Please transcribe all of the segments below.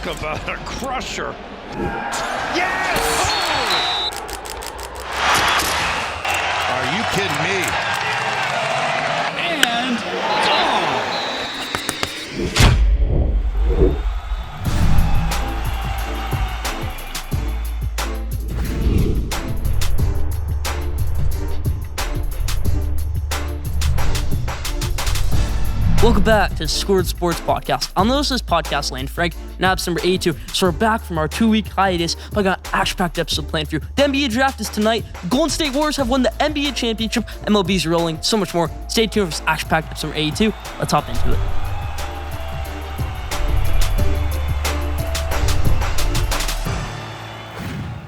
Talk about a crusher. Yes! Oh! Are you kidding me? And gone. Welcome back to the Schoolyard Sports podcast. I'm the host of this podcast, Lane Frank, now episode number 82. So we're back from our 2-week hiatus, but I got an action-packed episode planned for you. The NBA draft is tonight. Golden State Warriors have won the NBA championship. MLB's rolling. So much more. Stay tuned for this action-packed episode number 82. Let's hop into it.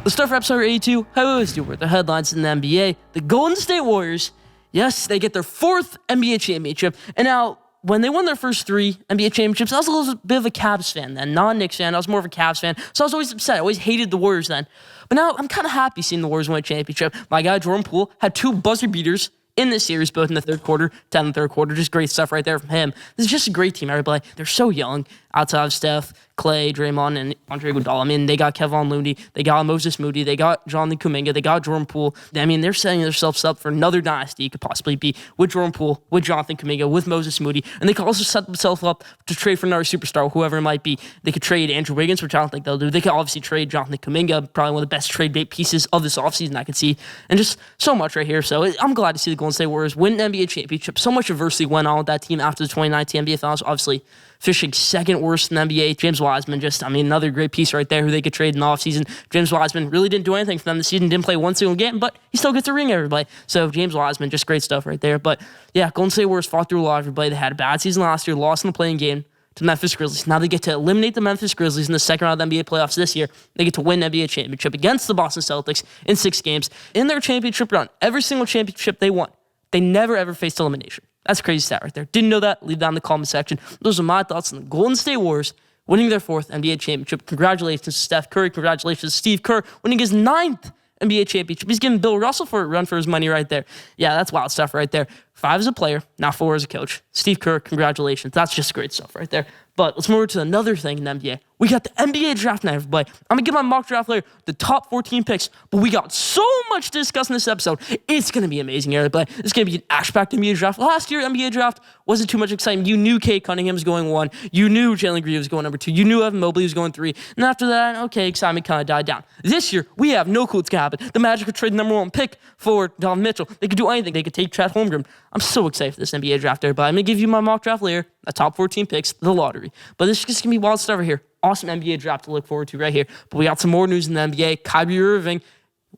Let's start for episode number 82. How we always do with the headlines in the NBA. The Golden State Warriors, yes, they get their 4th NBA championship. And now, when they won their first 3 NBA championships, I was a little bit of a Cavs fan then, not a Knicks fan. I was more of a Cavs fan, so I was always upset. I always hated the Warriors then. But now I'm kind of happy seeing the Warriors win a championship. My guy, Jordan Poole, had 2 buzzer beaters in this series, both in the third quarter, 10 in the third quarter. Just great stuff right there from him. This is just a great team, everybody. They're so young, outside of Steph, Clay, Draymond, and Andre Iguodala. I mean, they got Kevon Looney, they got Moses Moody, they got Jonathan Kuminga, they got Jordan Poole. I mean, they're setting themselves up for another dynasty. It could possibly be with Jordan Poole, with Jonathan Kuminga, with Moses Moody, and they could also set themselves up to trade for another superstar, whoever it might be. They could trade Andrew Wiggins, which I don't think they'll do. They could obviously trade Jonathan Kuminga, probably one of the best trade bait pieces of this offseason I could see, and just so much right here. So I'm glad to see the Golden State Warriors win an NBA championship. So much adversity went on with that team after the 2019 NBA Finals, obviously finishing second worst in the NBA. James Wiseman, another great piece right there who they could trade in the offseason. James Wiseman really didn't do anything for them this season, didn't play one single game, but he still gets a ring, everybody. So James Wiseman, just great stuff right there. But yeah, Golden State Warriors fought through a lot, everybody. They had a bad season last year, lost in the playing game to the Memphis Grizzlies. Now they get to eliminate the Memphis Grizzlies in the second round of the NBA playoffs this year. They get to win the NBA championship against the Boston Celtics in 6 games. In their championship run, every single championship they won, they never ever faced elimination. That's a crazy stat right there. Didn't know that? Leave that in the comment section. Those are my thoughts on the Golden State Warriors winning their 4th NBA championship. Congratulations to Steph Curry. Congratulations to Steve Kerr winning his 9th NBA championship. He's giving Bill Russell for a run for his money right there. Yeah, that's wild stuff right there. 5 as a player, now 4 as a coach. Steve Kerr, congratulations. That's just great stuff right there. But let's move to another thing in the NBA. We got the NBA draft night, everybody. I'm going to give my mock draft later the top 14 picks, but we got so much to discuss in this episode. It's going to be amazing, everybody. It's going to be an action-packed NBA draft. Last year, NBA draft wasn't too much excitement. You knew Kate Cunningham was going 1. You knew Jalen Green was going number 2. You knew Evan Mobley was going 3. And after that, okay, excitement kind of died down. This year, we have no clue what's going to happen. The Magic could trade the number 1 pick for Donovan Mitchell. They could do anything. They could take CHET HOLMGREN. I'm so excited for this NBA draft, everybody. I'm going to give you my mock draft later, the top 14 picks, the lottery. But this is just going to be wild stuff right here. Awesome NBA draft to look forward to right here. But we got some more news in the NBA. Kyrie Irving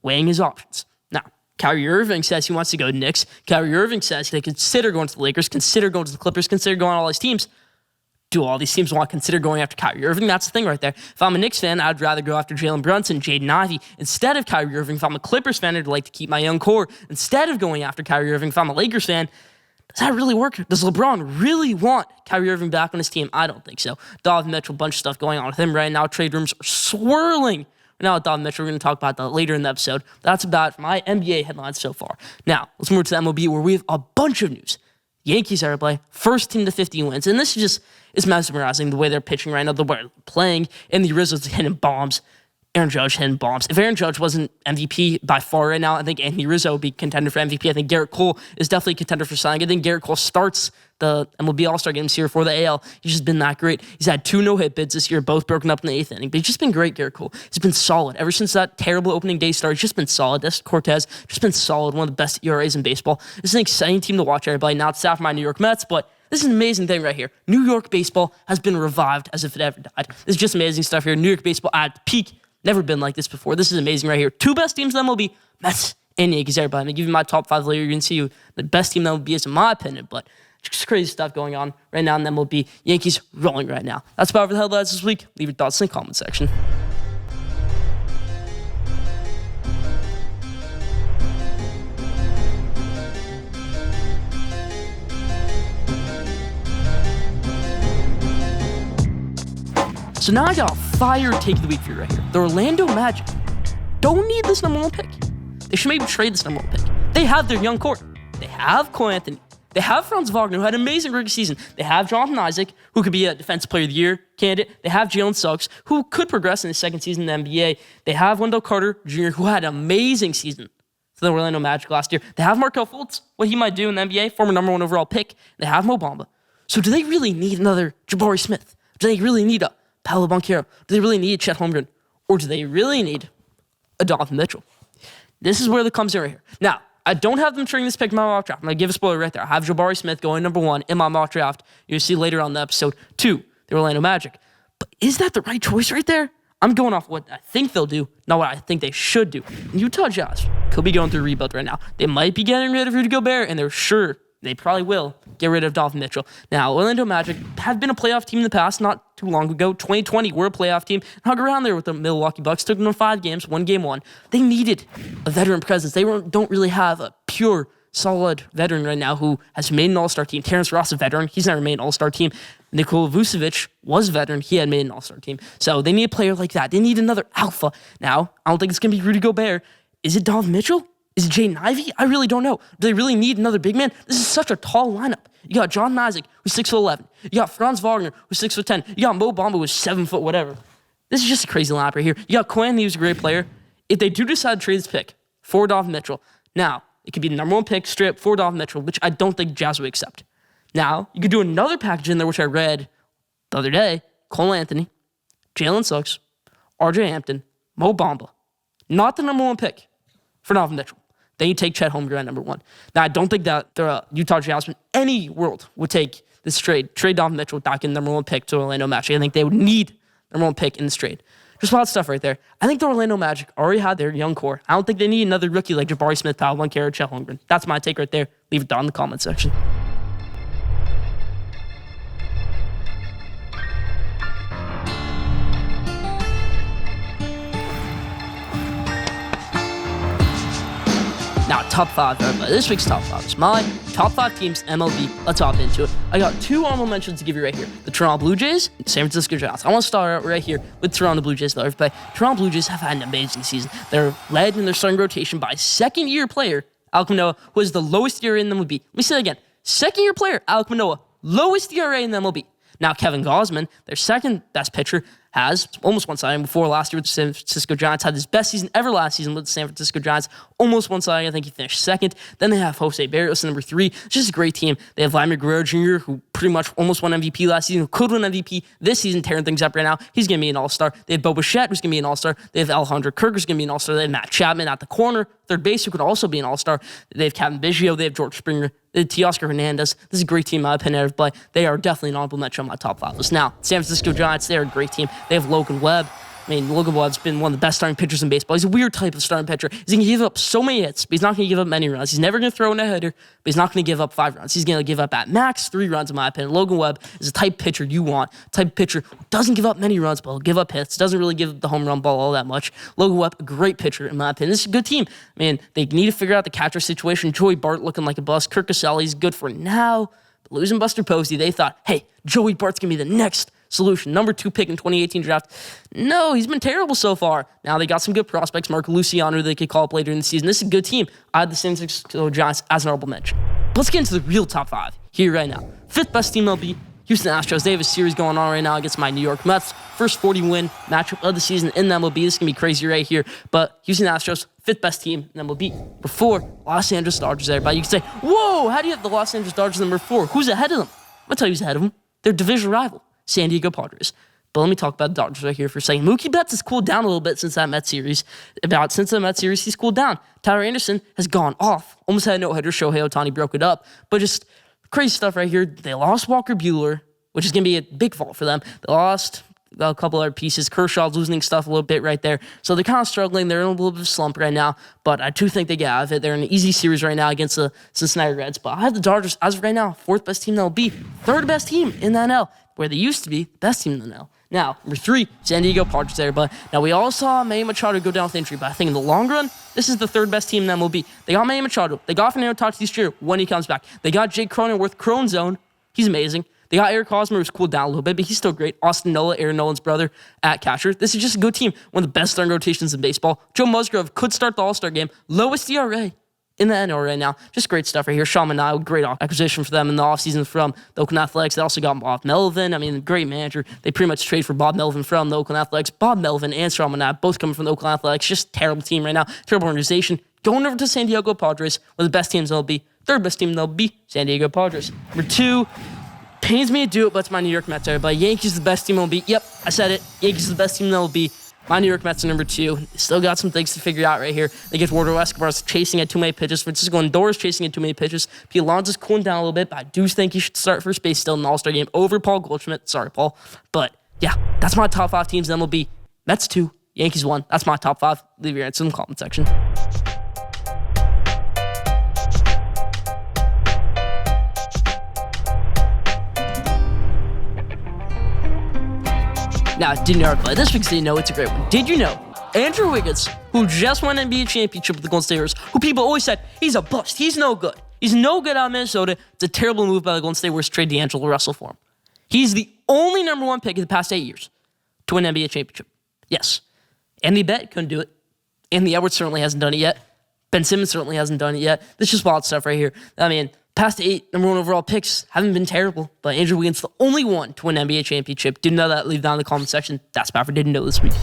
weighing his options. Now, Kyrie Irving says he wants to go to Knicks. Kyrie Irving says they consider going to the Lakers, consider going to the Clippers, consider going to all these teams. Do all these teams want to consider going after Kyrie Irving? That's the thing right there. If I'm a Knicks fan, I'd rather go after Jalen Brunson, Jaden Ivey, instead of Kyrie Irving. If I'm a Clippers fan, I'd like to keep my young core instead of going after Kyrie Irving. If I'm a Lakers fan, does that really work? Does LeBron really want Kyrie Irving back on his team? I don't think so. Donovan Mitchell, bunch of stuff going on with him right now. Trade rooms are swirling. Now with Donovan Mitchell, we're going to talk about that later in the episode. That's about my NBA headlines so far. Now, let's move to the MLB where we have a bunch of news. Yankees are playing first team to 50 wins. And this is mesmerizing the way they're pitching right now, the way they're playing, and the Rizzo's hitting bombs. Aaron Judge hitting bombs. If Aaron Judge wasn't MVP by far right now, I think Anthony Rizzo would be contender for MVP. I think Garrett Cole is definitely a contender for signing. I think Garrett Cole starts the MLB All-Star games here for the AL. He's just been that great. He's had 2 no-hit bids this year, both broken up in the 8th inning. But he's just been great, Garrett Cole. He's been solid. Ever since that terrible opening day start, he's just been solid. This Cortez, just been solid. One of the best ERAs in baseball. This is an exciting team to watch, everybody. Now it's staffed by New York Mets, but this is an amazing thing right here. New York baseball has been revived as if it ever died. This is just amazing stuff here. New York baseball at peak. Never been like this before. This is amazing right here. 2 best teams in the MLB, Mets and Yankees, everybody. I'm going to give you my top 5 later. You're going to see who the best team in the MLB is, in my opinion. But just crazy stuff going on right now in the MLB. Yankees rolling right now. That's about it for the headlines this week. Leave your thoughts in the comment section. So now I got a fire take of the week for you right here. The Orlando Magic don't need this number 1 pick. They should maybe trade this number 1 pick. They have their young core. They have Cole Anthony. They have Franz Wagner, who had an amazing rookie season. They have Jonathan Isaac, who could be a Defensive Player of the Year candidate. They have Jalen Suggs, who could progress in his second season in the NBA. They have Wendell Carter Jr., who had an amazing season for the Orlando Magic last year. They have Markelle Fultz, what he might do in the NBA, former number 1 overall pick. They have Mo Bamba. So do they really need another Jabari Smith? Do they really need a Paolo Banchero? Do they really need a Chet Holmgren? Or do they really need a Donovan Mitchell? This is where it comes in right here. Now, I don't have them trading this pick in my mock draft. I'm going to give a spoiler right there. I have Jabari Smith going number 1 in my mock draft. You'll see later on the episode 2, the Orlando Magic. But is that the right choice right there? I'm going off what I think they'll do, not what I think they should do. Utah Jazz could be going through a rebuild right now. They might be getting rid of Rudy Gobert, and they're sure they probably will get rid of Donovan Mitchell. Now, Orlando Magic have been a playoff team in the past, not too long ago. 2020, we're a playoff team. Hung around there with the Milwaukee Bucks. Took them to 5 games, won game 1. They needed a veteran presence. They don't really have a pure, solid veteran right now who has made an all-star team. Terrence Ross, a veteran. He's never made an all-star team. Nikola Vucevic was a veteran. He had made an all-star team. So they need a player like that. They need another alpha. Now, I don't think it's going to be Rudy Gobert. Is it Donovan Mitchell? Is it Jaden Ivey? I really don't know. Do they really need another big man? This is such a tall lineup. You got John Isaac, who's 6'11". You got Franz Wagner, who's 6'10". You got Mo Bamba, who's 7 foot whatever. This is just a crazy lineup right here. You got Quinn, who's a great player. If they do decide to trade this pick for Donovan Mitchell, now, it could be the number 1 pick straight up for Donovan Mitchell, which I don't think Jazz would accept. Now, you could do another package in there, which I read the other day. Cole Anthony, Jalen Suggs, RJ Hampton, Mo Bamba. Not the number 1 pick for Donovan Mitchell. Then you take Chet Holmgren at number 1. Now, I don't think that the Utah Jazz in any world would take this trade Donovan Mitchell back in number 1 pick to Orlando Magic. I think they would need number 1 pick in this trade. Just wild stuff right there. I think the Orlando Magic already had their young core. I don't think they need another rookie like Jabari Smith, Paolo Banchero, Chet Holmgren. That's my take right there. Leave it down in the comment section. Now, top 5, everybody. This week's top 5 is my top 5 teams, MLB. Let's hop into it. I got 2 honorable mentions to give you right here. The Toronto Blue Jays and San Francisco Giants. I want to start out right here with Toronto Blue Jays, though, everybody. Toronto Blue Jays have had an amazing season. They're led in their starting rotation by second-year player, Alek Manoah, who has the lowest ERA in the MLB. Let me say that again. Second-year player, Alek Manoah, lowest ERA in the MLB. Now, Kevin Gausman, their second-best pitcher, has almost won signing before last year with the San Francisco Giants. Had his best season ever last season with the San Francisco Giants. Almost won signing. I think he finished second. Then they have Jose Barrios, number 3. It's just a great team. They have Vladimir Guerrero Jr., who pretty much almost won MVP last season, who could win MVP this season, tearing things up right now. He's going to be an all-star. They have Bo Bichette, who's going to be an all-star. They have Alejandro Kirk, who's going to be an all-star. They have Matt Chapman at the corner, third base, who could also be an all-star. They have Kevin Biggio. They have George Springer. They have Teoscar Hernandez. This is a great team, in my opinion, but they are definitely an honorable mention on my top 5 list. Now, San Francisco Giants, they're a great team. They have Logan Webb. I mean, Logan Webb's been one of the best starting pitchers in baseball. He's a weird type of starting pitcher. He's going to give up so many hits, but he's not going to give up many runs. He's never going to throw in a hitter, but he's not going to give up 5 runs. He's going to give up at max 3 runs, in my opinion. Logan Webb is a type pitcher you want. Type of pitcher who doesn't give up many runs, but will give up hits. Doesn't really give the home run ball all that much. Logan Webb, a great pitcher, in my opinion. This is a good team. I mean, they need to figure out the catcher situation. Joey Bart looking like a bust. Kirk Caselli's good for now. But losing Buster Posey, they thought, hey, Joey Bart's going to be the next solution. Number 2 pick in 2018 draft. No, he's been terrible so far. Now they got some good prospects. Marco Luciano they could call up later in the season. This is a good team. I had the San Francisco Giants as an honorable mention. But let's get into the real top 5 here right now. 5th best team MLB, Houston Astros. They have a series going on right now against my New York Mets. First 40-win matchup of the season in the MLB. This is going to be crazy right here. But Houston Astros, 5th best team in MLB. Before Los Angeles Dodgers, everybody. You can say, whoa, how do you have the Los Angeles Dodgers number 4? Who's ahead of them? I'm going to tell you who's ahead of them. Their division rival, San Diego Padres. But let me talk about the Dodgers right here for a second. Mookie Betts has cooled down a little bit since that Mets series. He's cooled down. Tyler Anderson has gone off. Almost had a no-hitter. Shohei Ohtani broke it up. But just crazy stuff right here. They lost Walker Buehler, which is going to be a big fault for them. They lost a couple other pieces. Kershaw's losing stuff a little bit right there. So they're kind of struggling. They're in a little bit of a slump right now. But I do think they get out of it. They're in an easy series right now against the Cincinnati Reds. But I have the Dodgers, as of right now, 4th best team in the MLB. 3rd best team in the NL, where they used to be the best team in the NL. Now, number 3, San Diego Padres there. But now we all saw Manny Machado go down with injury. But I think in the long run, this is the 3rd best team in the MLB. They got Manny Machado. They got Fernando Tatis Jr. when he comes back. They got Jake Cronenworth, Crone Zone. He's amazing. They got Eric Hosmer, who's cooled down a little bit, but he's still great. Austin Nola, Aaron Nolan's brother, at catcher. This is just a good team. One of the best starting rotations in baseball. Joe Musgrove could start the All-Star game. Lowest ERA in the NL right now. Just great stuff right here. Sean Manaea, great acquisition for them in the offseason from the Oakland Athletics. They also got Bob Melvin. I mean, great manager. They pretty much trade for Bob Melvin from the Oakland Athletics. Bob Melvin and Sean Manaea both coming from the Oakland Athletics. Just terrible team right now. Terrible organization. Going over to San Diego Padres, one of the best teams in MLB. Third best team in MLB, San Diego Padres. Number 2, pains me to do it, but it's my New York Mets. Everybody, Yankees the best team in MLB. Yep, I said it. Yankees the best team in MLB. My New York Mets are number 2. Still got some things to figure out right here. They get Eduardo Escobar's chasing at too many pitches. Francisco Lindor's chasing at too many pitches. Pete Alonso's cooling down a little bit, but I do think he should start first base still in the All-Star game over Paul Goldschmidt. Sorry, Paul. But yeah, that's my top 5 teams in MLB. Mets 2, Yankees 1. That's my top 5. Leave your answer in the comment section. Now, did you know this because you know it's a great one. Did you know Andrew Wiggins, who just won an NBA championship with the Golden State Warriors, who people always said, he's a bust, he's no good. He's no good out of Minnesota. It's a terrible move by the Golden State Warriors to trade D'Angelo Russell for him. He's the only number 1 pick in the past 8 years to win an NBA championship. Yes. Andy Bett couldn't do it. Anthony Edwards certainly hasn't done it yet. Ben Simmons certainly hasn't done it yet. This is just wild stuff right here. I mean, past 8 number 1 overall picks haven't been terrible, but Andrew Wiggins the only one to win an NBA championship. Didn't know that? Leave down in the comment section. That's Bradford didn't know this week.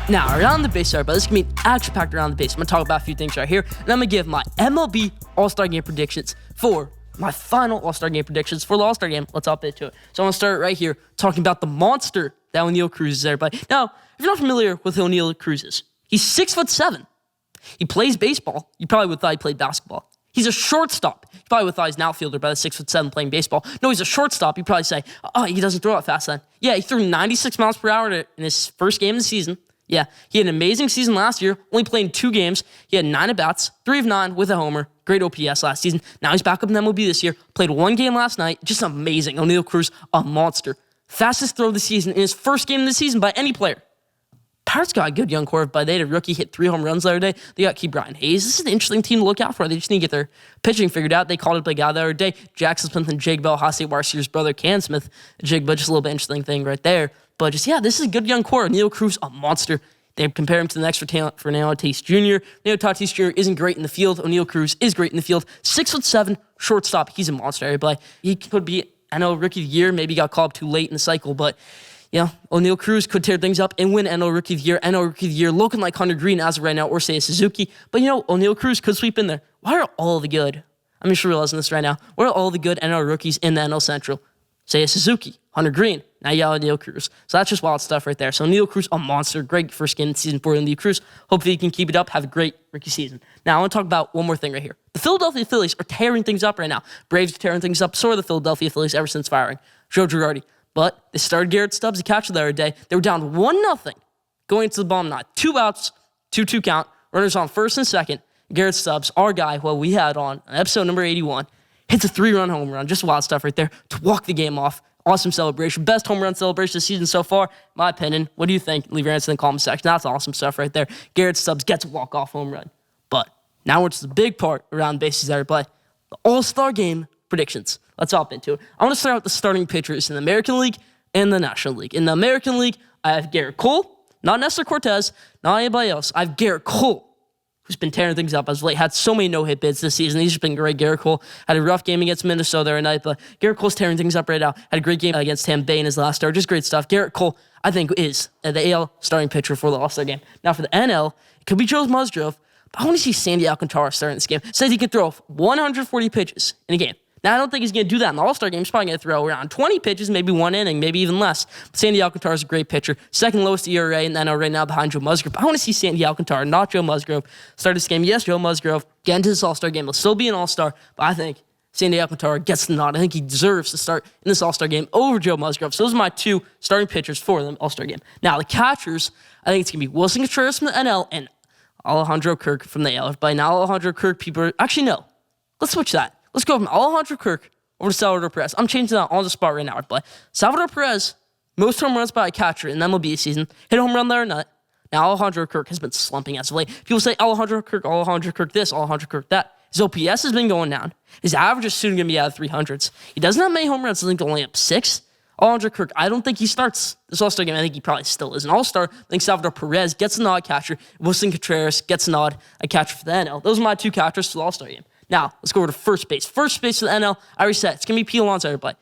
Now, around the base, but this is going to be action-packed around the base. I'm going to talk about a few things right here, and I'm going to give my MLB All-Star Game predictions for my final All-Star Game predictions for the All-Star Game. Let's hop into it. So I'm going to start right here talking about the monster that Oneil Cruz is, everybody. Now, if you're not familiar with who Oneil Cruz is, he's 6'7". He plays baseball. You probably would have thought he played basketball. He's a shortstop. You probably would have thought he's an outfielder by the 6'7" playing baseball. No, he's a shortstop. You probably say, oh, he doesn't throw it fast then. Yeah, he threw 96 miles per hour in his first game of the season. Yeah, he had an amazing season last year, only playing 2 games. He had 9 at-bats, 3 of 9 with a homer. Great OPS last season. Now he's back up in MLB this year. Played 1 game last night. Just amazing. Oneil Cruz, a monster. Fastest throw of the season in his first game of the season by any player. Pirates got a good young core, but they had a rookie hit 3 home runs the other day. They got Keegan Hayes. This is an interesting team to look out for. They just need to get their pitching figured out. They called up a guy the other day, Jackson Smith and Jake Bell, Ohio State wide receiver's brother, Can Smith. Jake Bell, just a little bit interesting thing right there. But just, yeah, this is a good young core. Oneil Cruz, a monster. They compare him to the next for talent, Fernando Tatis Jr. Fernando Tatis Jr. isn't great in the field. Oneil Cruz is great in the field. 6'7", shortstop. He's a monster, everybody. He could be, I know, Rookie of the Year. Maybe he got called up too late in the cycle, but you know, Oneil Cruz could tear things up and win NL Rookie of the Year. NL Rookie of the Year looking like Hunter Green as of right now, or say Suzuki. But you know, Oneil Cruz could sweep in there. Why are all the good? I'm just realizing this right now. Why are all the good NL rookies in the NL Central? Say Suzuki, Hunter Green. Now you got Oneil Cruz. So that's just wild stuff right there. So Oneil Cruz, a monster. Great first game in season 4 of Oneil Cruz. Hopefully he can keep it up. Have a great rookie season. Now I want to talk about one more thing right here. The Philadelphia Phillies are tearing things up right now. Braves are tearing things up. So are the Philadelphia Phillies ever since firing Joe Girardi. But they started Garrett Stubbs, the catcher the other day. They were down 1-0 going into the bottom nine. 2 outs, 2-2 count. Runners on first and second. Garrett Stubbs, our guy, who we had on episode number 81, hits a 3-run home run. Just wild stuff right there to walk the game off. Awesome celebration. Best home run celebration this season so far, in my opinion. What do you think? Leave your answer in the comment section. That's awesome stuff right there. Garrett Stubbs gets a walk-off home run. But now it's the big part around bases there, but the All-Star Game predictions. Let's hop into it. I want to start out with the starting pitchers in the American League and the National League. In the American League, I have Garrett Cole, not Nestor Cortez, not anybody else. I have Garrett Cole, who's been tearing things up as of late. Had so many no-hit bids this season. He's just been great. Garrett Cole had a rough game against Minnesota the other night, but Garrett Cole's tearing things up right now. Had a great game against Tampa Bay in his last start. Just great stuff. Garrett Cole, I think, is the AL starting pitcher for the All-Star game. Now for the NL, it could be Joe Musgrove, but I want to see Sandy Alcantara starting this game. Says he can throw 140 pitches in a game. Now, I don't think he's going to do that in the All-Star game. He's probably going to throw around 20 pitches, maybe 1 inning, maybe even less. But Sandy Alcantara is a great pitcher. Second lowest ERA in the NL right now behind Joe Musgrove. I want to see Sandy Alcantara, not Joe Musgrove, start this game. Yes, Joe Musgrove, get into this All-Star game. He'll still be an All-Star, but I think Sandy Alcantara gets the nod. I think he deserves to start in this All-Star game over Joe Musgrove. So those are my 2 starting pitchers for the All-Star game. Now, the catchers, I think it's going to be Wilson Contreras from the NL and Alejandro Kirk from the AL. By now, Alejandro Kirk, people are... Actually, no. Let's switch that. Let's go from Alejandro Kirk over to Salvador Perez. I'm changing that on the spot right now. But Salvador Perez, most home runs by a catcher in the MLB season. Hit a home run there or not. Now, Alejandro Kirk has been slumping as of late. People say Alejandro Kirk this, Alejandro Kirk that. His OPS has been going down. His average is soon going to be out of 300s. He doesn't have many home runs. I think only up 6. Alondra Kirk, I don't think he starts this All-Star game. I think he probably still is an All-Star. I think Salvador Perez gets a nod catcher. Wilson Contreras gets a nod a catcher for the NL. Those are my 2 catchers for the All-Star game. Now, let's go over to first base. First base for the NL, I already said, it's going to be Pete Alonso, everybody.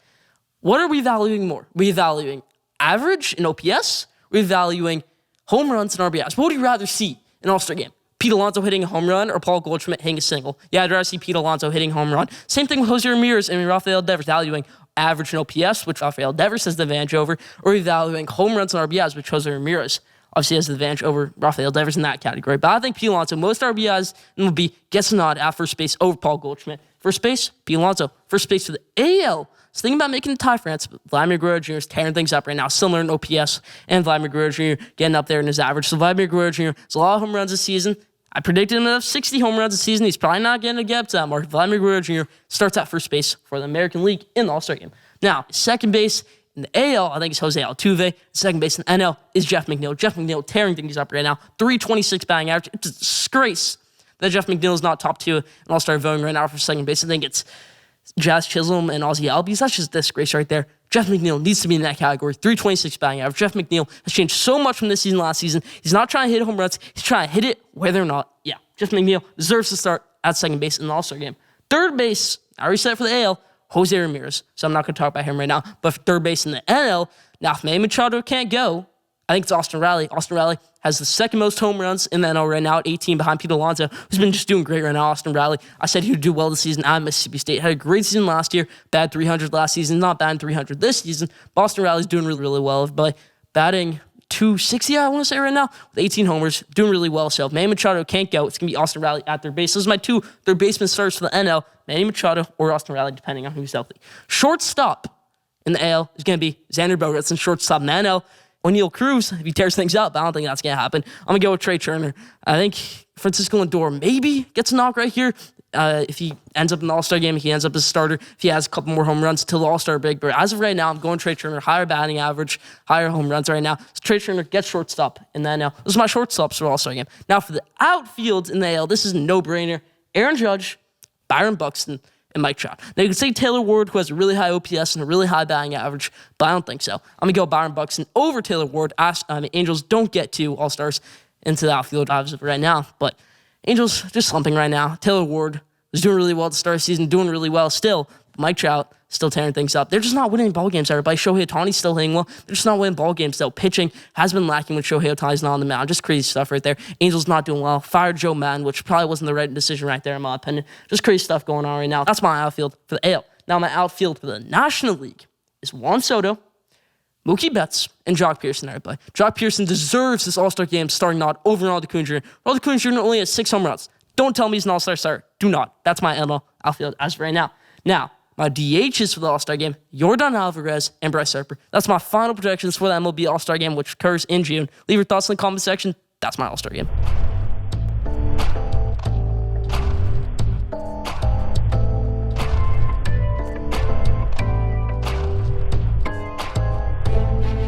What are we valuing more? Are we valuing average in OPS? Are we valuing home runs and RBIs? What would you rather see in an All-Star game? Pete Alonso hitting a home run or Paul Goldschmidt hitting a single? Yeah, I'd rather see Pete Alonso hitting a home run. Same thing with Jose Ramirez and Rafael Devers valuing average and OPS, which Rafael Devers has the advantage over, or evaluating home runs and RBIs, which Jose Ramirez obviously has the advantage over Rafael Devers in that category. But I think Pete Alonso, most RBIs MLB, gets a nod at first base over Paul Goldschmidt. First base, Pete Alonso. First base for the AL. So thinking about making a tie for France, but Vladimir Guerrero Jr. is tearing things up right now, similar in OPS, and Vladimir Guerrero Jr. getting up there in his average. So Vladimir Guerrero Jr. has a lot of home runs this season. I predicted him to have 60 home runs this season. He's probably not going to get up to that mark. Vladimir Guerrero Jr. starts at first base for the American League in the All-Star game. Now, second base in the AL, I think it's Jose Altuve. Second base in the NL is Jeff McNeil. Jeff McNeil tearing things up right now. 326 batting average. It's a disgrace that Jeff McNeil is not top 2 in All-Star voting right now for second base. I think it's Jazz Chisholm and Ozzie Albies. That's just a disgrace right there. Jeff McNeil needs to be in that category. 326 batting average. Jeff McNeil has changed so much from this season last season. He's not trying to hit home runs. He's trying to hit it whether or not. Yeah, Jeff McNeil deserves to start at second base in the All-Star game. Third base, I already said it for the AL, Jose Ramirez. So I'm not going to talk about him right now. But for third base in the NL, now if Manny Machado can't go, I think it's Austin Riley. Austin Riley has the second most home runs in the NL right now at 18 behind Pete Alonso, who's been just doing great right now. Austin Riley, I said he would do well this season at Mississippi State. Had a great season last year, bad 300 last season, not bad 300 this season. But Austin Riley's doing really, really well. But batting 260, I want to say right now, with 18 homers, doing really well. So if Manny Machado can't go, it's going to be Austin Riley at third base. Those are my 2 third baseman starters for the NL, Manny Machado or Austin Riley, depending on who's healthy. Shortstop in the AL is going to be Xander Bogaerts, and shortstop in the NL, O'Neal Cruz, if he tears things up. I don't think that's going to happen. I'm going to go with Trey Turner. I think Francisco Lindor maybe gets a knock right here. If he ends up in the All-Star game, if he ends up as a starter, if he has a couple more home runs till the All-Star break. But as of right now, I'm going Trey Turner, higher batting average, higher home runs right now. So Trey Turner gets shortstop in the NL. Those are my shortstops for the All-Star game. Now for the outfield in the AL, this is a no-brainer. Aaron Judge, Byron Buxton, and Mike Trout. Now, you could say Taylor Ward, who has a really high OPS and a really high batting average, but I don't think so. I'm going to go Byron Buxton over Taylor Ward. Angels don't get 2 All-Stars into the outfield as of right now, but Angels just slumping right now. Taylor Ward was doing really well at the start of the season, doing really well still. Mike Trout still tearing things up. They're just not winning ball games, everybody. Shohei Ohtani's still hitting well. They're just not winning ball games, though. Pitching has been lacking when Shohei Ohtani's not on the mound. Just crazy stuff right there. Angels not doing well. Fired Joe Madden, which probably wasn't the right decision right there, in my opinion. Just crazy stuff going on right now. That's my outfield for the AL. Now, my outfield for the National League is Juan Soto, Mookie Betts, and Jock Pearson, everybody. Jock Pearson deserves this All-Star game starting nod over Ronald Acuna Jr. Ronald Acuna Jr. only has 6 home runs. Don't tell me he's an All-Star starter. Do not. That's my NL outfield as of right now. Now, my DHs for the All-Star game, Yordan Alvarez and Bryce Harper. That's my final projections for the MLB All-Star game, which occurs in June. Leave your thoughts in the comment section. That's my All-Star game.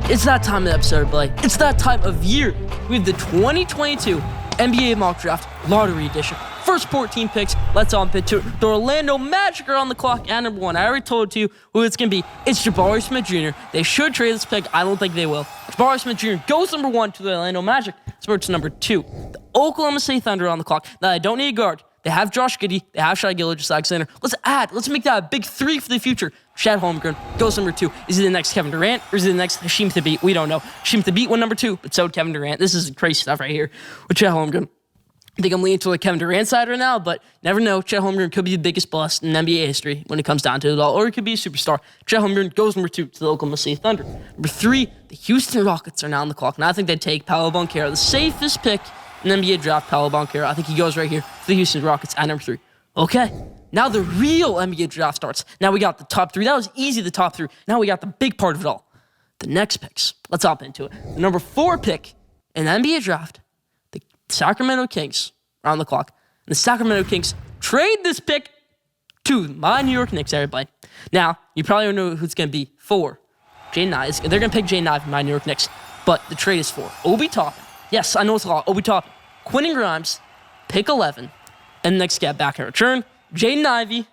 It's that time of the episode, everybody. It's that time of year. We have the 2022 NBA Mock Draft Lottery Edition. First 14 picks, let's on pit to it. The Orlando Magic are on the clock at number 1. I already told you who it's going to be. It's Jabari Smith Jr. They should trade this pick. I don't think they will. Jabari Smith Jr. goes number 1 to the Orlando Magic. Sports number 2. The Oklahoma City Thunder are on the clock. Now, they don't need a guard. They have Josh Giddey. They have Shai Gilgeous-Alexander. Let's make that a big 3 for the future. Chet Holmgren goes number 2. Is he the next Kevin Durant or is he the next Hasheem Thabeet? We don't know. Hasheem Thabeet went number 2, but so did Kevin Durant. This is crazy stuff right here with Chet Holmgren. I think I'm leaning to the Kevin Durant side right now, but never know. Chet Holmgren could be the biggest bust in NBA history when it comes down to it all, or he could be a superstar. Chet Holmgren goes number 2 to the Oklahoma City Thunder. Number 3, the Houston Rockets are now on the clock, and I think they take Paolo Banchero, the safest pick in the NBA draft. Paolo Banchero, I think he goes right here for the Houston Rockets at number 3. Okay, now the real NBA draft starts. Now we got the top 3. That was easy, the top 3. Now we got the big part of it all, the next picks. Let's hop into it. The number 4 pick in the NBA draft, the Sacramento Kings are on the clock. And the Sacramento Kings trade this pick to my New York Knicks, everybody. Now, you probably don't know who it's going to be for. Jaden Ivey. They're going to pick Jaden Ivey from my New York Knicks. But the trade is for Obi Toppin. Yes, I know it's a lot. Obi Toppin, Quentin Grimes, pick 11, And next guy back in return, Jaden Ivey,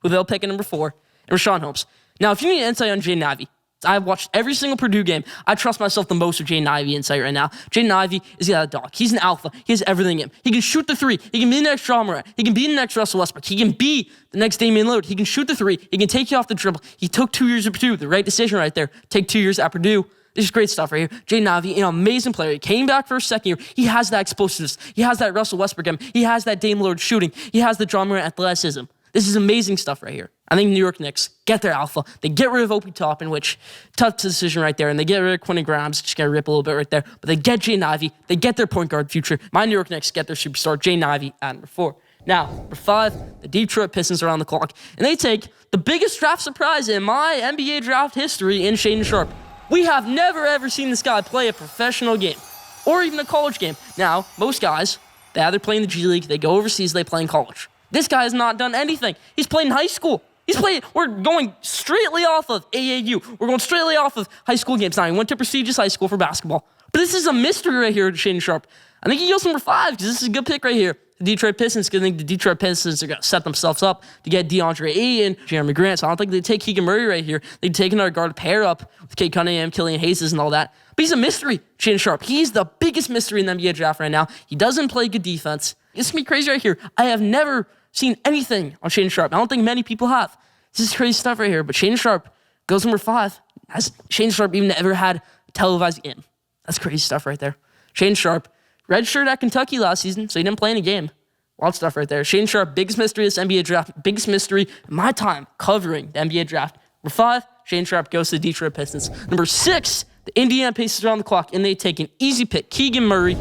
who they'll pick at number 4, and Rashawn Holmes. Now, if you need insight on Jaden Ivey, I've watched every single Purdue game. I trust myself the most with Jaden Ivey insight right now. Jaden Ivey is got a dog. He's an alpha. He has everything in him. He can shoot the 3. He can be the next John Morant. He can be the next Russell Westbrook. He can be the next Damian Lillard. He can shoot the 3. He can take you off the dribble. He took 2 years at Purdue. The right decision right there. Take 2 years at Purdue. This is great stuff right here. Jaden Ivey, an amazing player. He came back for his second year. He has that explosiveness. He has that Russell Westbrook game. He has that Dame Lillard shooting. He has the John Morant athleticism. This is amazing stuff right here. I think New York Knicks get their alpha. They get rid of Opie Toppin, which tough decision right there, and they get rid of Quentin Grimes, just gonna rip a little bit right there. But they get Jaden Ivey. They get their point guard future. My New York Knicks get their superstar, Jaden Ivey, at number 4. Now, number 5, the Detroit Pistons are on the clock, and they take the biggest draft surprise in my NBA draft history in Shaedon Sharpe. We have never, ever seen this guy play a professional game or even a college game. Now, most guys, they either play in the G League, they go overseas, they play in college. This guy has not done anything. He's played in high school. We're going straightly off of AAU. We're going straightly off of high school games. Now, he went to prestigious high school for basketball. But this is a mystery right here to Shaedon Sharpe. I think he goes number 5 because this is a good pick right here. The Detroit Pistons, because I think the Detroit Pistons are going to set themselves up to get DeAndre Ayton, Jeremy Grant. So I don't think they take Keegan Murray right here. They take another guard pair up with Kate Cunningham, Killian Hayes, and all that. But he's a mystery, Shaedon Sharpe. He's the biggest mystery in the NBA draft right now. He doesn't play good defense. It's going to be crazy right here. I have never seen anything on Shaedon Sharpe. I don't think many people have. This is crazy stuff right here. But Shaedon Sharpe goes number 5. Has Shaedon Sharpe even ever had a televised game? That's crazy stuff right there. Shaedon Sharpe, redshirt at Kentucky last season, so he didn't play in a game. Wild stuff right there. Shaedon Sharpe, biggest mystery of this NBA draft. Biggest mystery in my time covering the NBA draft. Number 5, Shaedon Sharpe goes to the Detroit Pistons. Number 6, the Indiana Pacers are on the clock, and they take an easy pick. Keegan Murray,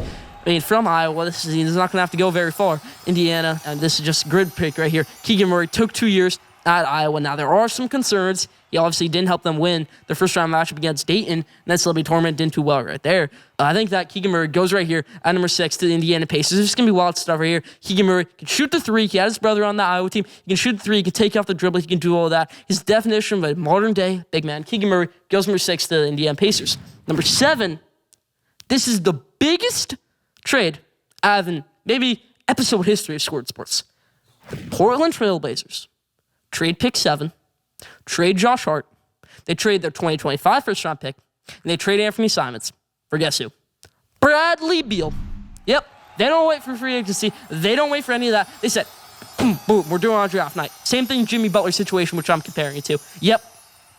from Iowa. He's not going to have to go very far. Indiana, and this is just a grid pick right here. Keegan Murray took 2 years at Iowa. Now, there are some concerns. He obviously didn't help them win their first-round matchup against Dayton, and that celebrity tournament didn't do well right there. I think that Keegan Murray goes right here at number 6 to the Indiana Pacers. This is going to be wild stuff right here. Keegan Murray can shoot the 3. He had his brother on the Iowa team. He can shoot the 3. He can take off the dribble. He can do all of that. His definition of a modern-day big man. Keegan Murray goes number 6 to the Indiana Pacers. Number 7, this is the biggest trade I have in maybe episode history of Schoolyard Sports. The Portland Trail Blazers trade pick 7, trade Josh Hart, they trade their 2025 first-round pick, and they trade Anthony Simons for guess who? Bradley Beal. Yep, they don't wait for free agency. They don't wait for any of that. They said, boom, boom, we're doing it on draft night. Same thing Jimmy Butler situation, which I'm comparing it to. Yep,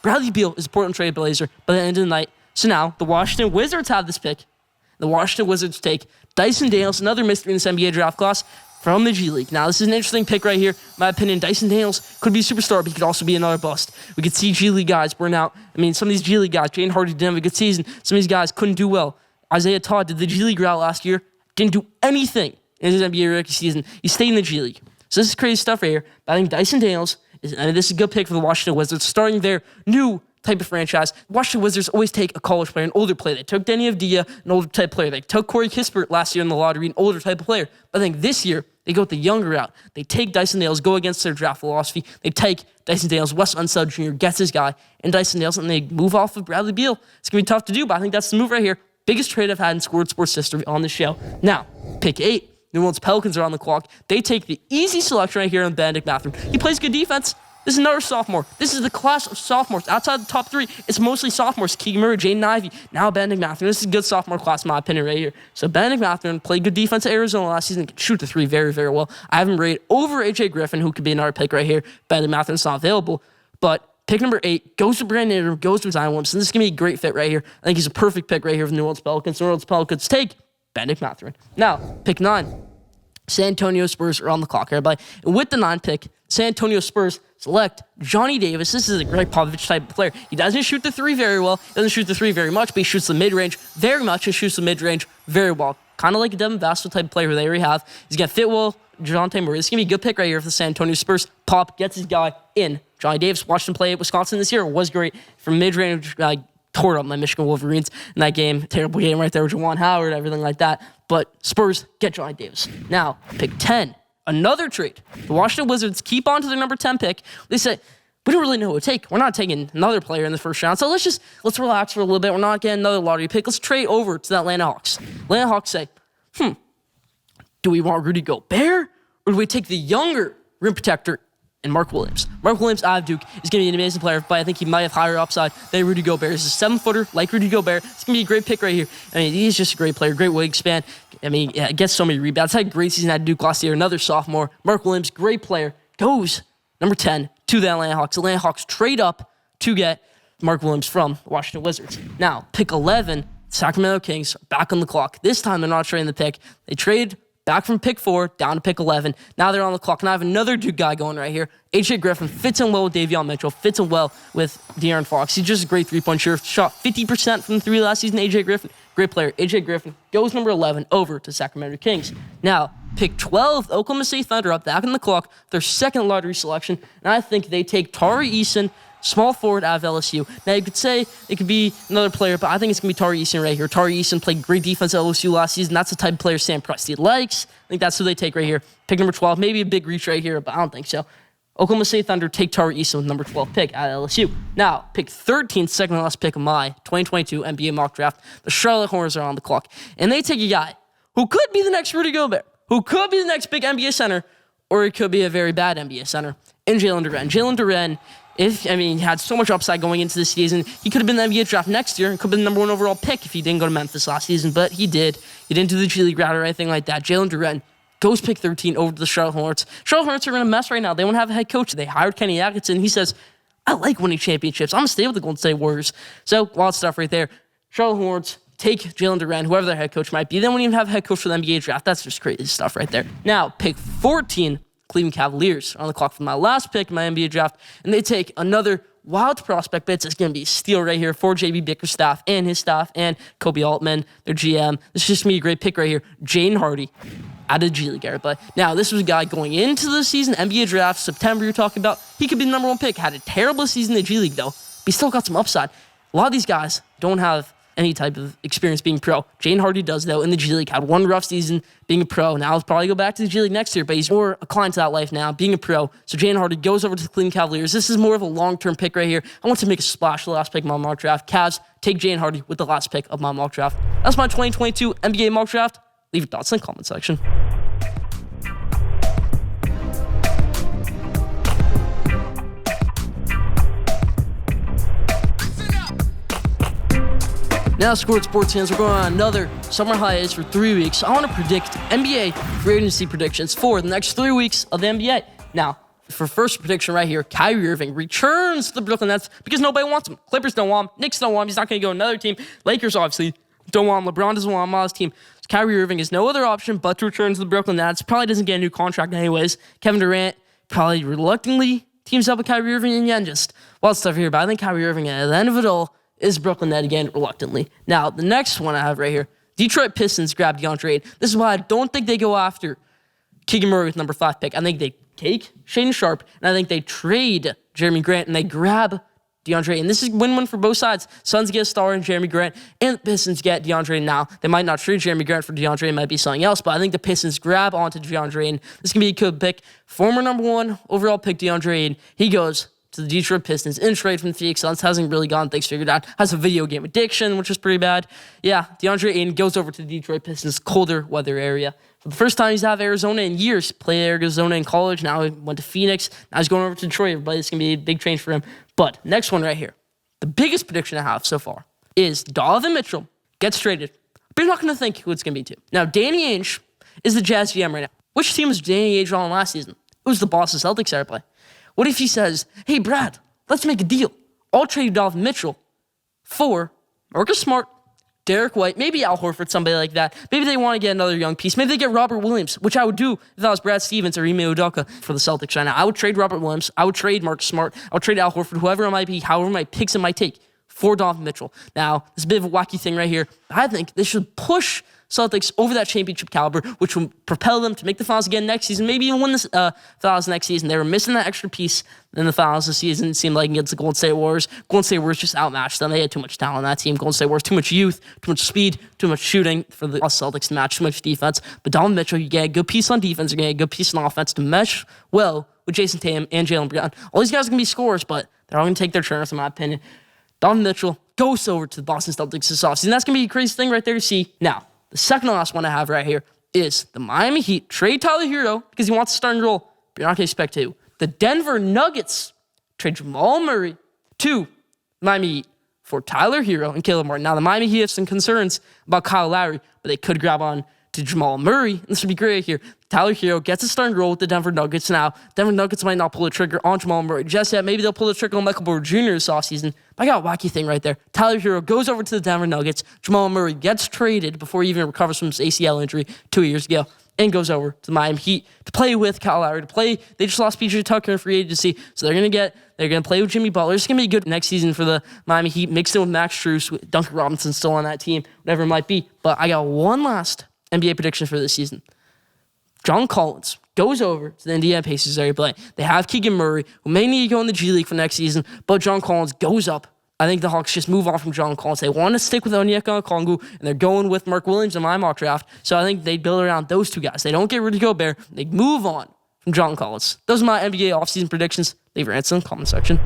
Bradley Beal is a Portland Trail Blazer by the end of the night. So now the Washington Wizards have this pick. The Washington Wizards take Dyson Daniels, another mystery in this NBA draft class, from the G League. Now, this is an interesting pick right here. In my opinion, Dyson Daniels could be a superstar, but he could also be another bust. We could see G League guys burn out. I mean, some of these G League guys, Jane Hardy didn't have a good season. Some of these guys couldn't do well. Isaiah Todd did the G League route last year, didn't do anything in his NBA rookie season. He stayed in the G League. So this is crazy stuff right here. But I think Dyson Daniels, this is a good pick for the Washington Wizards, starting their new type of franchise. Washington Wizards always take a college player, an older player. They took Denny Avdia, an older type player. They took Corey Kispert last year in the lottery, an older type of player. But I think this year, they go with the younger route. They take Dyson Daniels, go against their draft philosophy. They take Dyson Daniels, Wes Unseld Jr. gets his guy, and Dyson Daniels, and they move off of Bradley Beal. It's going to be tough to do, but I think that's the move right here. Biggest trade I've had in Schoolyard Sports history on the show. Now, pick 8. New Orleans Pelicans are on the clock. They take the easy selection right here on Benedict Mathurin. He plays good defense. This is another sophomore. This is the class of sophomores. Outside the top 3, it's mostly sophomores. Keegan Murray, Jaden Ivey, now Benedict Mathurin. This is a good sophomore class, in my opinion, right here. So Benedict Mathurin played good defense at Arizona last season. Can shoot the 3 very, very well. I have him rated over AJ Griffin, who could be another pick right here. Benedict Mathurin's not available. But pick number 8 goes to Brandon Ingram, goes to Zion Williamson. This is going to be a great fit right here. I think he's a perfect pick right here for the New Orleans Pelicans. New Orleans Pelicans take Benedict Mathurin. Now, pick 9. San Antonio Spurs are on the clock, everybody. And with the 9 pick, San Antonio Spurs select Johnny Davis. This is a Greg Popovich type of player. He doesn't shoot the 3 very well. He doesn't shoot the 3 very much, but he shoots the mid-range very much and shoots the mid-range very well. Kind of like a Devin Vassell type of player who they already have. He's going to fit well DeJounte Murray. This is going to be a good pick right here for the San Antonio Spurs. Pop gets his guy in. Johnny Davis, watched him play at Wisconsin this year. Was great from mid-range. Tore up my Michigan Wolverines in that game. Terrible game right there with Juwan Howard, everything like that. But Spurs get Johnny Davis. Now, pick 10. Another trade. The Washington Wizards keep on to their number 10 pick. They say, we don't really know who to take. We're not taking another player in the first round. So let's relax for a little bit. We're not getting another lottery pick. Let's trade over to the Atlanta Hawks. Atlanta Hawks say, do we want Rudy Gobert or do we take the younger rim protector and Mark Williams? Mark Williams out of Duke is going to be an amazing player, but I think he might have higher upside than Rudy Gobert. He's a 7-footer like Rudy Gobert. It's going to be a great pick right here. I mean, he's just a great player, great wingspan. I mean, yeah, gets so many rebounds. Had a great season at Duke last year. Another sophomore. Mark Williams, great player. Goes number 10 to the Atlanta Hawks. Atlanta Hawks trade up to get Mark Williams from the Washington Wizards. Now, pick 11, Sacramento Kings are back on the clock. This time, they're not trading the pick. They trade back from pick 4 down to pick 11. Now they're on the clock. And I have another Duke guy going right here. AJ Griffin fits in well with Davion Mitchell, fits in well with De'Aaron Fox. He's just a great three-point shooter. Shot 50% from the 3 last season. AJ Griffin, great player. AJ Griffin goes number 11 over to Sacramento Kings. Now, pick 12, Oklahoma City Thunder up back on the clock. Their second lottery selection. And I think they take Tari Eason, small forward out of LSU. Now, you could say it could be another player, but I think it's going to be Tari Eason right here. Tari Eason played great defense at LSU last season. That's the type of player Sam Presti likes. I think that's who they take right here. Pick number 12. Maybe a big reach right here, but I don't think so. Oklahoma City Thunder take Tari Eason with number 12 pick at LSU. Now, pick 13, second to last pick of my 2022 NBA mock draft. The Charlotte Hornets are on the clock. And they take a guy who could be the next Rudy Gobert, who could be the next big NBA center, or it could be a very bad NBA center, in Jalen Duren. Jalen Duren, he had so much upside going into this season. He could have been the NBA draft next year and could have been the number 1 overall pick if he didn't go to Memphis last season, but he did. He didn't do the G League route or anything like that. Jalen Duren goes pick 13 over to the Charlotte Hornets. Charlotte Hornets are in a mess right now. They don't have a head coach. They hired Kenny Atkinson. He says, I like winning championships. I'm going to stay with the Golden State Warriors. So, wild stuff right there. Charlotte Hornets take Jalen Duren, whoever their head coach might be. They won't even have a head coach for the NBA draft. That's just crazy stuff right there. Now, pick 14, Cleveland Cavaliers on the clock for my last pick in my NBA draft, and they take another wild prospect, but it's going to be a steal right here for JB Bickerstaff and his staff and Kobe Altman, their GM. This is just me a great pick right here. Jaden Hardy out of G League era. But now, this was a guy going into the season, NBA draft, September you're talking about. He could be the number 1 pick. Had a terrible season in G League, though. But he still got some upside. A lot of these guys don't have any type of experience being pro. Jaden Hardy does, though, in the G League. Had one rough season being a pro. Now he'll probably go back to the G League next year, but he's more inclined to that life now, being a pro. So Jaden Hardy goes over to the Cleveland Cavaliers. This is more of a long-term pick right here. I want to make a splash the last pick of my mock draft. Cavs take Jaden Hardy with the last pick of my mock draft. That's my 2022 NBA mock draft. Leave your thoughts in the comment section. Now, Schoolyard Sports fans, we're going on another summer hiatus for 3 weeks. I want to predict NBA free agency predictions for the next 3 weeks of the NBA. Now, for first prediction right here, Kyrie Irving returns to the Brooklyn Nets because nobody wants him. Clippers don't want him. Knicks don't want him. He's not going to go to another team. Lakers obviously don't want him. LeBron doesn't want him on his team. So Kyrie Irving has no other option but to return to the Brooklyn Nets. Probably doesn't get a new contract anyways. Kevin Durant probably reluctantly teams up with Kyrie Irving again. Just wild stuff here. But I think Kyrie Irving, at the end of it all, is Brooklyn Net again, reluctantly. Now, the next one I have right here, Detroit Pistons grab DeAndre Ayton. This is why I don't think they go after Keegan Murray with number 5 pick. I think they take Shaedon Sharpe, and I think they trade Jeremy Grant, and they grab DeAndre Ayton. This is win-win for both sides. Suns get a star in Jeremy Grant, and the Pistons get DeAndre Ayton now. They might not trade Jeremy Grant for DeAndre, it might be something else, but I think the Pistons grab onto DeAndre Ayton. This can be a good pick. Former number 1 overall pick DeAndre Ayton, he goes to the Detroit Pistons in trade from the Phoenix Suns. Hasn't really gotten things figured out. Has a video game addiction, which is pretty bad. Yeah, DeAndre Ayton goes over to the Detroit Pistons, colder weather area. For the first time he's out of Arizona in years. Played Arizona in college. Now he went to Phoenix. Now he's going over to Detroit. Everybody's going to be a big change for him. But next one right here. The biggest prediction I have so far is Donovan Mitchell gets traded. But you're not going to think who it's going to be to. Now, Danny Ainge is the Jazz GM right now. Which team was Danny Ainge on last season? It was the Boston Celtics era play. What if he says, hey, Brad, let's make a deal. I'll trade Donovan Mitchell for Marcus Smart, Derek White, maybe Al Horford, somebody like that. Maybe they want to get another young piece. Maybe they get Robert Williams, which I would do if I was Brad Stevens or Ime Udoka for the Celtics right now. I would trade Robert Williams. I would trade Marcus Smart. I would trade Al Horford, whoever it might be, however my picks it might take for Donovan Mitchell. Now, this is a bit of a wacky thing right here. I think they should push Celtics over that championship caliber, which will propel them to make the finals again next season, maybe even win the finals next season. They were missing that extra piece in the finals this season. It seemed like against the Golden State Warriors. Golden State Warriors just outmatched them. They had too much talent on that team. Golden State Warriors, too much youth, too much speed, too much shooting for the Celtics to match, too much defense. But Donovan Mitchell, you get a good piece on defense, you get a good piece on offense to mesh well with Jason Tatum and Jalen Brown. All these guys are going to be scorers, but they're all going to take their turns, in my opinion. Donovan Mitchell goes over to the Boston Celtics this offseason. That's going to be a crazy thing right there to see. Now, the second to last one I have right here, is the Miami Heat trade Tyler Hero because he wants to start and roll, but you're not going to expect to. The Denver Nuggets trade Jamal Murray to Miami Heat for Tyler Hero and Caleb Martin. Now, the Miami Heat have some concerns about Kyle Lowry, but they could grab on to Jamal Murray. And this would be great here. Tyler Hero gets a starting role with the Denver Nuggets. Now, Denver Nuggets might not pull the trigger on Jamal Murray just yet. Maybe they'll pull the trigger on Michael Porter Jr. this offseason. But I got a wacky thing right there. Tyler Hero goes over to the Denver Nuggets. Jamal Murray gets traded before he even recovers from his ACL injury 2 years ago and goes over to the Miami Heat to play with Kyle Lowry, to play. They just lost PJ Tucker in free agency, so they're going to play with Jimmy Butler. It's going to be good next season for the Miami Heat, mixed in with Max Strus, with Duncan Robinson still on that team, whatever it might be. But I got one last NBA prediction for this season. John Collins goes over to the Indiana Pacers area play. They have Keegan Murray, who may need to go in the G League for next season, but John Collins goes up. I think the Hawks just move on from John Collins. They want to stick with Onyeka Okongwu, and they're going with Mark Williams in my mock draft. So I think they build around those two guys. They don't get rid of Gobert. They move on from John Collins. Those are my NBA offseason predictions. Leave your answer in the comment section.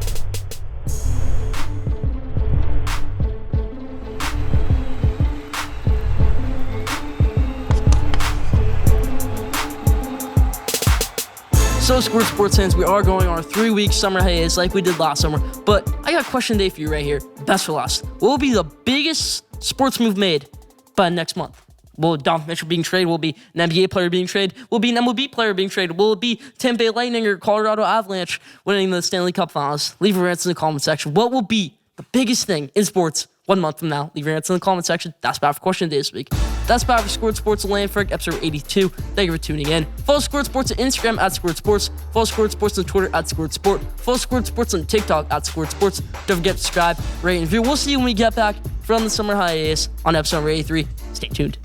So, Schoolyard Sports fans, we are going on our 3-week summer hiatus like we did last summer. But I got a question today for you right here. Best for last. What will be the biggest sports move made by next month? Will it Donovan Mitchell being traded? Will it be an NBA player being traded? Will it be an MLB player being traded? Will it be Tampa Bay Lightning or Colorado Avalanche winning the Stanley Cup Finals? Leave your answer in the comment section. What will be the biggest thing in sports 1 month from now? Leave your answer in the comment section. That's about for question day this week. That's about for Schoolyard Sports Landford, episode 82. Thank you for tuning in. Follow Schoolyard Sports on Instagram at Schoolyard Sports. Follow Schoolyard Sports on Twitter at Schoolyard Sport. Follow Schoolyard Sports on TikTok at Schoolyard Sports. Don't forget to subscribe, rate, and review. We'll see you when we get back from the summer hiatus on episode 83. Stay tuned.